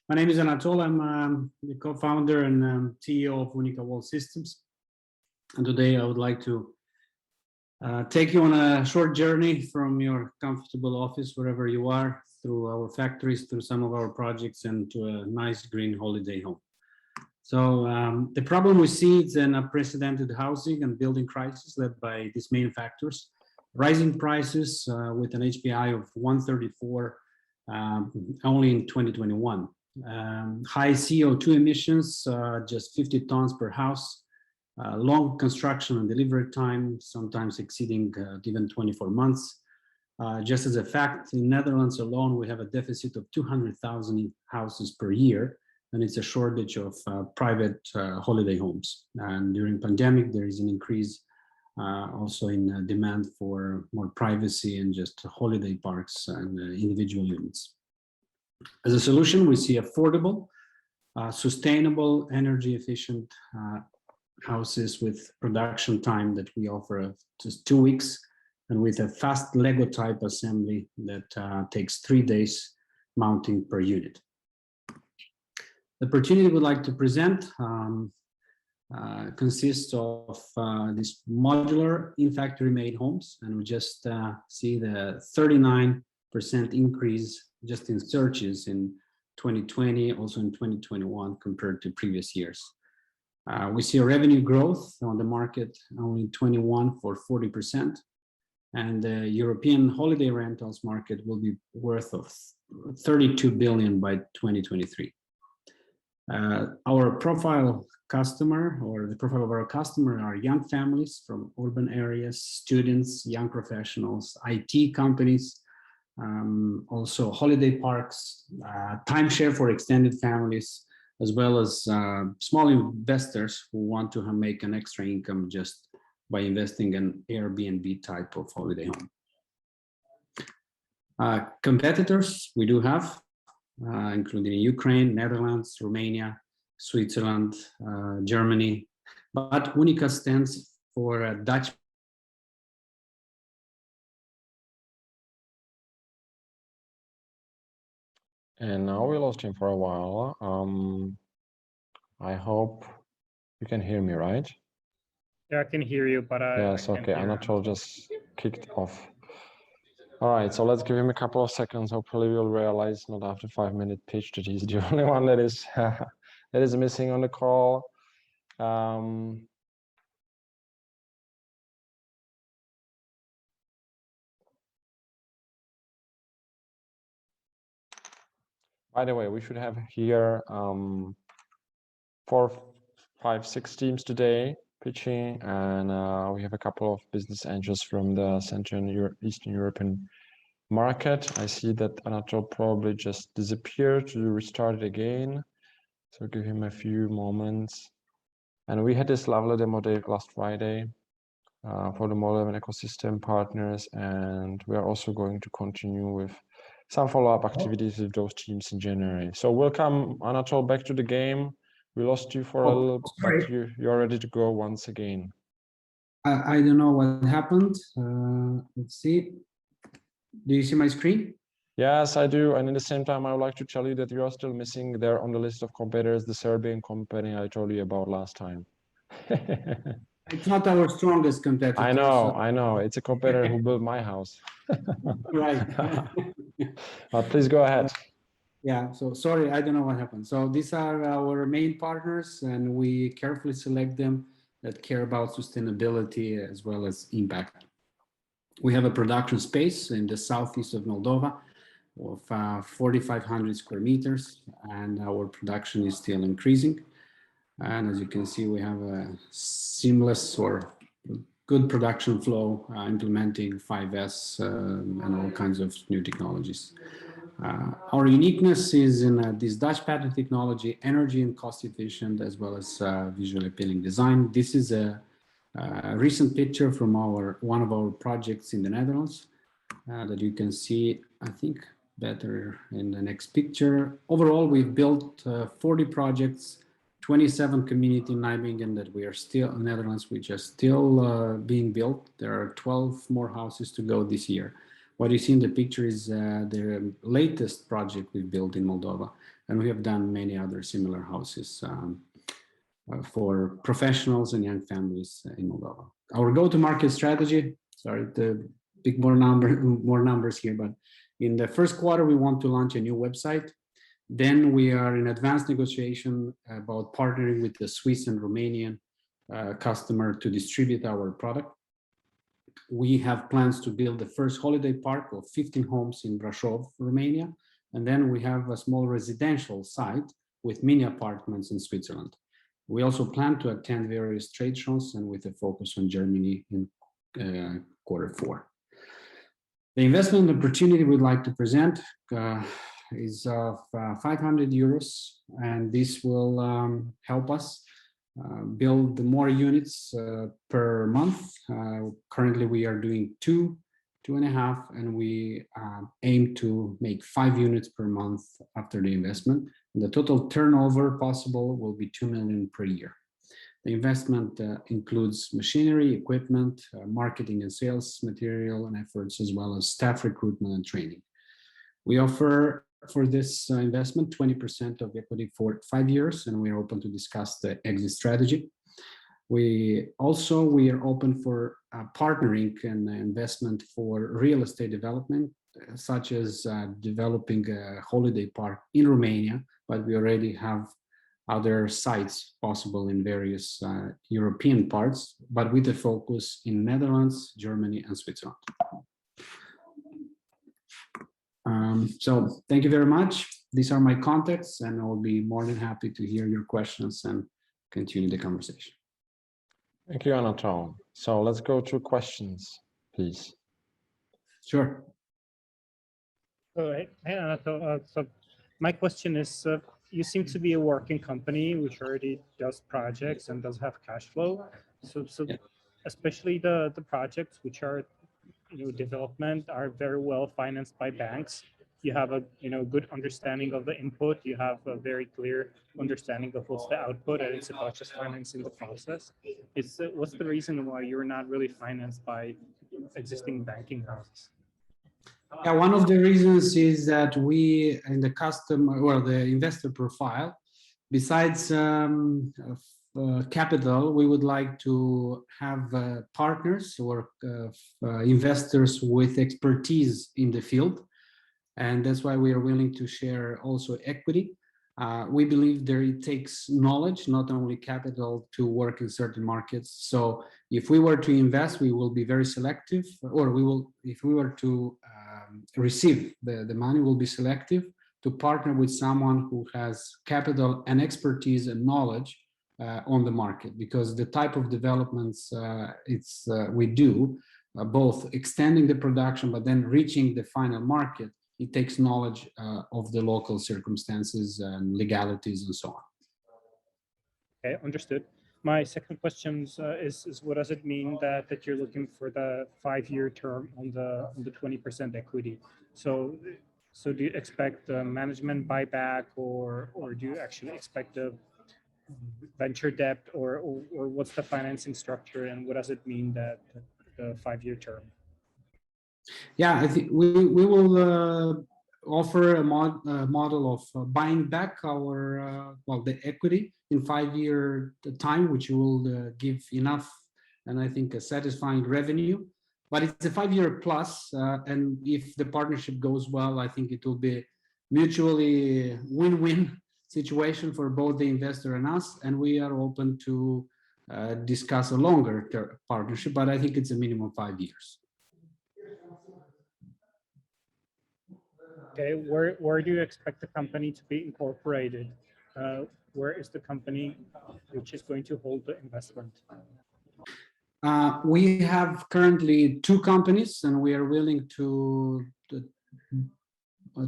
My name is Anatol. I'm the co-founder and CEO of Uniqa Wall Systems. And today I would like to take you on a short journey from your comfortable office, wherever you are, through our factories, through some of our projects, and to a nice green holiday home. So the problem we see is an unprecedented housing and building crisis led by these main factors: rising prices with an HPI of 134 only in 2021. High CO2 emissions, just 50 tons per house, long construction and delivery time, sometimes exceeding even 24 months. Just as a fact, in Netherlands alone, we have a deficit of 200,000 houses per year, and it's a shortage of private holiday homes. And during pandemic, there is an increase also in demand for more privacy and just holiday parks and individual units. As a solution, we see affordable, sustainable, energy efficient houses with production time that we offer just 2 weeks, and with a fast Lego type assembly that takes 3 days mounting per unit. The opportunity we'd like to present consists of these modular in-factory made homes, and we just see the 39% increase just in searches in 2020, also in 2021 compared to previous years. We see a revenue growth on the market only 21 for 40%, and the European holiday rentals market will be worth of 32 billion by 2023. Our profile customer, or the profile of our customer, are young families from urban areas, students, young professionals, IT companies, also holiday parks, timeshare for extended families, as well as small investors who want to make an extra income just by investing in Airbnb type of holiday home. Competitors we do have, including Ukraine, Netherlands, Romania, Switzerland, Germany, but Uniqa stands for a Dutch. And now we lost him for a while. I hope you can hear me, right? Yeah, I can hear you, but yes, okay. Anatol just kicked off. All right, so let's give him a couple of seconds. Hopefully we'll realize not after 5-minute pitch that he's the only one that is missing on the call. By the way, we should have here 4, 5, 6 teams today pitching, and we have a couple of business angels from the Central and Eastern European market. I see that Anatol probably just disappeared to restart it again, so give him a few moments. And we had this lovely demo day last Friday for the Moldovan ecosystem partners, and we are also going to continue with some follow-up activities with those teams in January. So welcome, Anatol, back to the game. We lost you for a little, but you're ready to go once again. I don't know what happened. Let's see. Do you see my screen? Yes, I do. And at the same time, I would like to tell you that you are still missing there on the list of competitors, the Serbian company I told you about last time. It's not our strongest competitor. I know. It's a competitor who built my house. Right. But please go ahead. Yeah, so sorry, I don't know what happened. So these are our main partners, and we carefully select them that care about sustainability as well as impact. We have a production space in the southeast of Moldova of 4,500 square meters, and our production is still increasing. And as you can see, we have a seamless or good production flow, implementing 5S and all kinds of new technologies. Our uniqueness is in this Dutch patent technology, energy and cost efficient, as well as visually appealing design. This is a recent picture from one of our projects in the Netherlands that you can see, I think, better in the next picture. Overall, we've built 40 projects, 27 community in Nijmegen that we are still in the Netherlands, which are still being built. There are 12 more houses to go this year. What you see in the picture is the latest project we built in Moldova. And we have done many other similar houses for professionals and young families in Moldova. Our go-to-market strategy, sorry, the big more numbers here, but in the first quarter, we want to launch a new website. Then we are in advanced negotiation about partnering with the Swiss and Romanian customer to distribute our product. We have plans to build the first holiday park of 15 homes in Brașov, Romania. And then we have a small residential site with mini apartments in Switzerland. We also plan to attend various trade shows and with a focus on Germany in Q4. The investment opportunity we'd like to present is of 500 euros, and this will help us build more units per month. Currently, we are doing 2.5, and we aim to make 5 units per month after the investment. And the total turnover possible will be 2 million per year. The investment includes machinery, equipment, marketing and sales material and efforts, as well as staff recruitment and training. We offer for this investment 20% of equity for 5 years, and we are open to discuss the exit strategy. We are open for partnering and investment for real estate development, such as developing a holiday park in Romania, but we already have other sites possible in various European parts, but with a focus in Netherlands, Germany, and Switzerland. So thank you very much. These are my contacts, and I'll be more than happy to hear your questions and continue the conversation. Thank you, Anatol. So let's go to questions, please. Sure. All right. Hey, Anatol. So my question is, you seem to be a working company which already does projects and does have cash flow. So Yeah. Especially the projects which are development are very well financed by banks. You have a good understanding of the input. You have a very clear understanding of what's the output, and it's about just financing the process. What's the reason why you're not really financed by existing banking houses? Yeah, one of the reasons is that we, in the the investor profile, besides capital, we would like to have partners or investors with expertise in the field. And that's why we are willing to share also equity. We believe it takes knowledge, not only capital, to work in certain markets. So if we were to invest, we will be very selective, or if we were to receive the money, we'll be selective to partner with someone who has capital and expertise and knowledge on the market, because the type of developments we do, both extending the production, but then reaching the final market, it takes knowledge of the local circumstances and legalities and so on. Okay, understood. My second question is what does it mean that you're looking for the 5-year term on the 20% equity? So do you expect the management buyback, or do you actually expect a venture debt, or what's the financing structure, and what does it mean that the 5-year term? Yeah, I think we will offer a model of buying back our the equity in 5-year time, which will give enough, and I think a satisfying revenue. But it's a 5-year plus, and if the partnership goes well, I think it will be mutually win-win situation for both the investor and us, and we are open to discuss a longer term partnership, but I think it's a minimum 5 years. Okay, where do you expect the company to be incorporated? Where is the company which is going to hold the investment? We have currently 2 companies, and we are willing to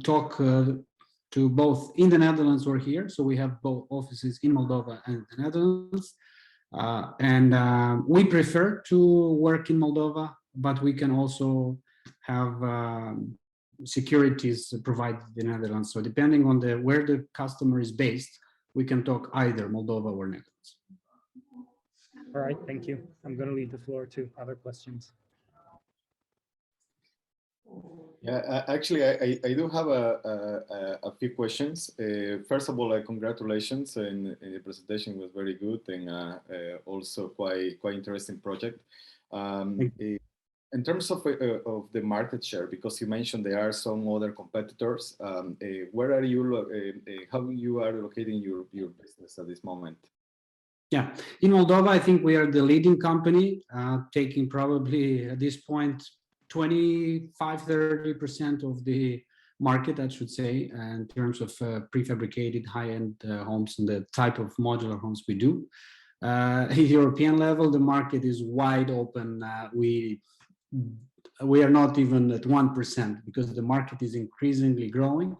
talk to both in the Netherlands or here. So we have both offices in Moldova and the Netherlands. We prefer to work in Moldova, but we can also have securities provided in the Netherlands. So depending on where the customer is based, we can talk either Moldova or Netherlands. All right, thank you. I'm going to leave the floor to other questions. Yeah, actually, I do have a few questions. First of all, congratulations, and the presentation was very good, and also quite interesting project. In terms of the market share, because you mentioned there are some other competitors, where are you? How you are locating your business at this moment? Yeah, in Moldova, I think we are the leading company, taking probably at this point 25–30% of the market, I should say, in terms of prefabricated high-end homes and the type of modular homes we do. At European level, the market is wide open. We are not even at 1% because the market is increasingly growing.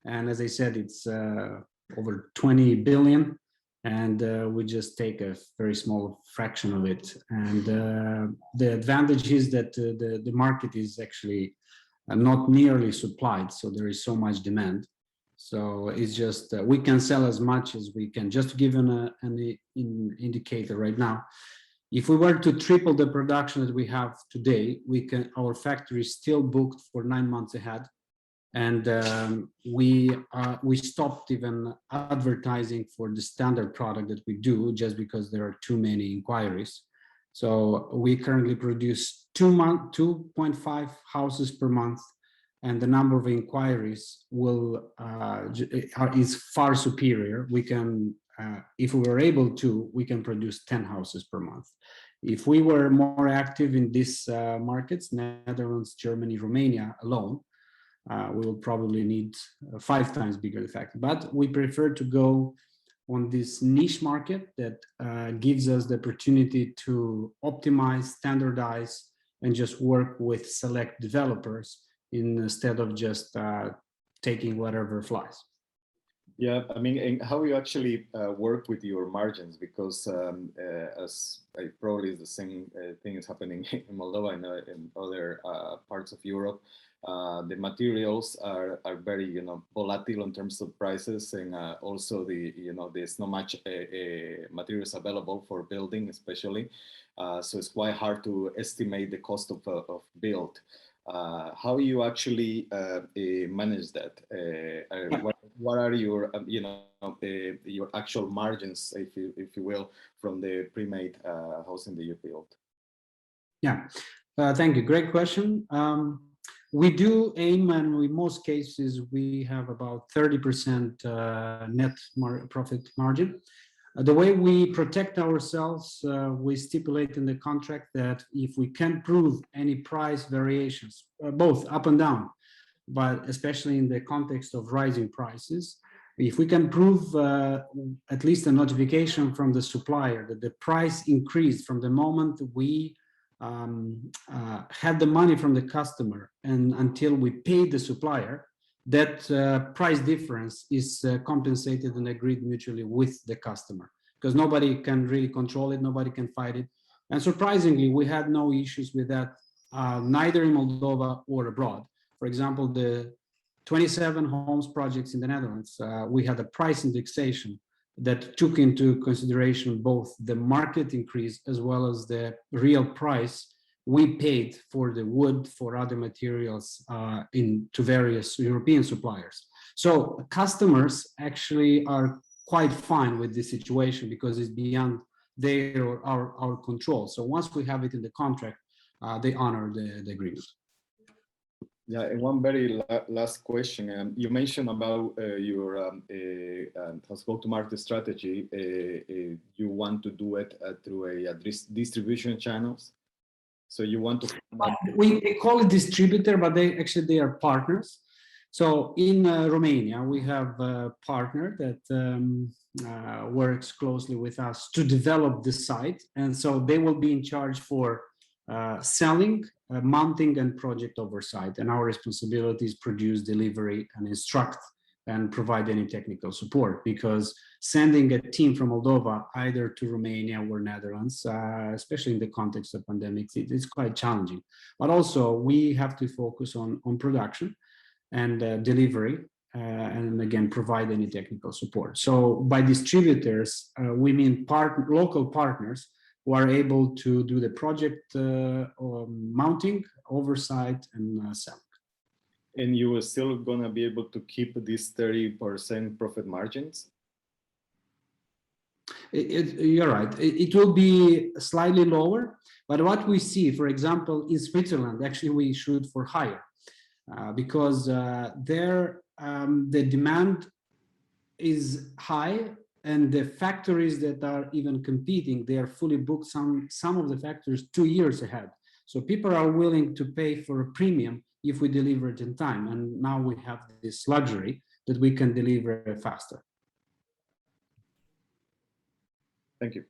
And as I said, it's over 20 billion. And we just take a very small fraction of it. And the advantage is that the market is actually not nearly supplied, so there is so much demand. So it's just we can sell as much as we can. Just to give an indicator right now, if we were to triple the production that we have today, our factory is still booked for 9 months ahead. And we stopped even advertising for the standard product that we do just because there are too many inquiries. So we currently produce 2.5 houses per month, and the number of inquiries is far superior. We can, if we were able to, we can produce 10 houses per month. If we were more active in these markets, Netherlands, Germany, Romania alone, we will probably need 5 times bigger the factory. But we prefer to go on this niche market that gives us the opportunity to optimize, standardize, and just work with select developers instead of just taking whatever flies. Yeah, I mean, and how you actually work with your margins, because as probably the same thing is happening in Moldova and in other parts of Europe. The materials are very volatile in terms of prices, and also there's not much materials available for building, especially, so it's quite hard to estimate the cost of build. How you actually manage that? What are your your actual margins, if you will, from the pre-made housing that you build? Yeah, thank you. Great question. We do aim, and in most cases, we have about 30% net profit margin. The way we protect ourselves, we stipulate in the contract that if we can prove any price variations, both up and down, but especially in the context of rising prices, if we can prove at least a notification from the supplier that the price increased from the moment we had the money from the customer and until we paid the supplier, that price difference is compensated and agreed mutually with the customer, because nobody can really control it, nobody can fight it. And surprisingly, we had no issues with that, neither in Moldova or abroad. For example, the 27 homes projects in the Netherlands, we had a price indexation that took into consideration both the market increase as well as the real price we paid for the wood, for other materials to various European suppliers. So customers actually are quite fine with this situation because it's beyond their or our control. So once we have it in the contract, they honor the agreement. Yeah, and one very last question. You mentioned about your go-to-market strategy. You want to do it through a distribution channels. So you want to. We call it distributor, but they are partners. So in Romania, we have a partner that works closely with us to develop the site, and so they will be in charge for selling, mounting, and project oversight. And our responsibility is produce, delivery, and instruct, and provide any technical support. Because sending a team from Moldova either to Romania or Netherlands, especially in the context of pandemics, it's quite challenging. But also we have to focus on production and delivery, and again provide any technical support. So by distributors, we mean local partners who are able to do the project mounting, oversight, and selling. And you are still gonna be able to keep these 30% profit margins? You're right. It will be slightly lower, but what we see, for example, in Switzerland, actually we shoot for higher because there the demand is high, and the factories that are even competing, they are fully booked. Some of the factories 2 years ahead. So people are willing to pay for a premium if we deliver it in time. And now we have this luxury that we can deliver faster. Thank you.